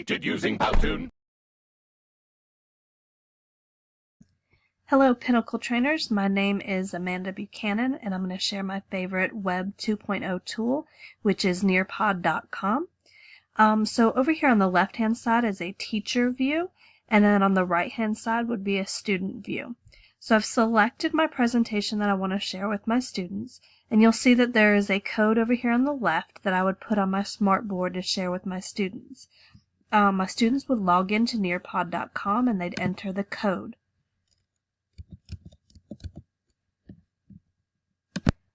completed using Powtoon. Hello Pinnacle trainers, my name is Amanda Buchanan and I'm going to share my favorite Web 2.0 tool, which is Nearpod.com. So over here on the left hand side is a teacher view, and then on the right hand side would be a student view. So I've selected my presentation that I want to share with my students, and you'll see that there is a code over here on the left that I would put on my smartboard to share with my students. My students would log into Nearpod.com and they'd enter the code.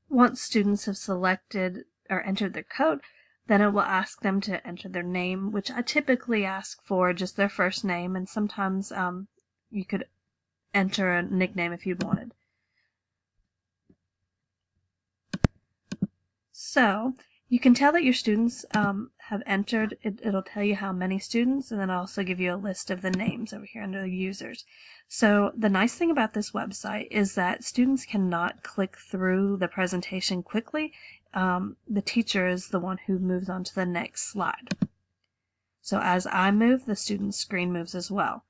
Once students have selected or entered their code, then it will ask them to enter their name, which I typically ask for just their first name, and sometimes you could enter a nickname if you wanted. So you can tell that your students have entered. It'll tell you how many students, and then I'll also give you a list of the names over here under the users. So the nice thing about this website is that students cannot click through the presentation quickly. The teacher is the one who moves on to the next slide. So as I move, the student's screen moves as well.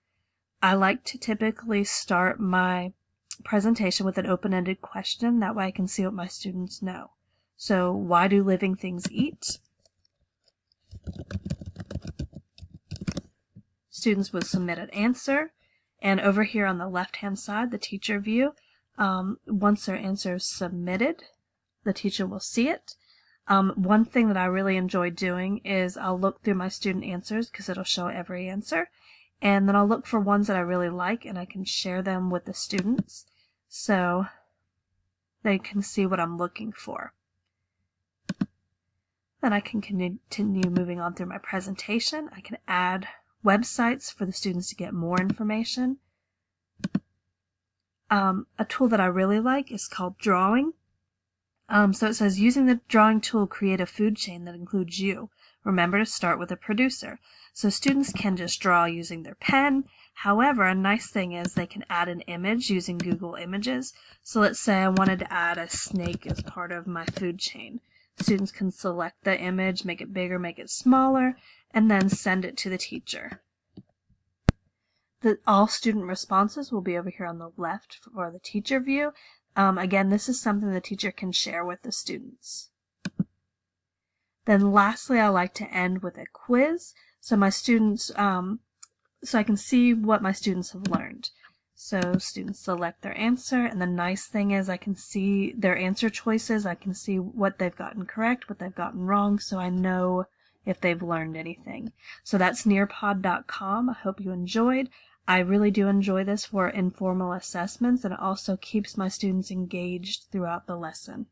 I like to typically start my presentation with an open-ended question. That way I can see what my students know. So, why do living things eat? Students would submit an answer, and over here on the left-hand side, the teacher view, once their answer is submitted, the teacher will see it. One thing that I really enjoy doing is I'll look through my student answers because it'll show every answer, and then I'll look for ones that I really like and I can share them with the students so they can see what I'm looking for. Then I can continue moving on through my presentation. I can add websites for the students to get more information. A tool that I really like is called Drawing. So it says, using the drawing tool, create a food chain that includes you. Remember to start with a producer. So students can just draw using their pen. However, a nice thing is they can add an image using Google Images. So let's say I wanted to add a snake as part of my food chain. Students can select the image, make it bigger, make it smaller, and then send it to the teacher. All student responses will be over here on the left for the teacher view. Again, this is something the teacher can share with the students. Then lastly, I like to end with a quiz, so my students, so I can see what my students have learned. So students select their answer, and the nice thing is I can see their answer choices. I can see what they've gotten correct, what they've gotten wrong, so I know if they've learned anything. So that's Nearpod.com. I hope you enjoyed. I really do enjoy this for informal assessments, and it also keeps my students engaged throughout the lesson.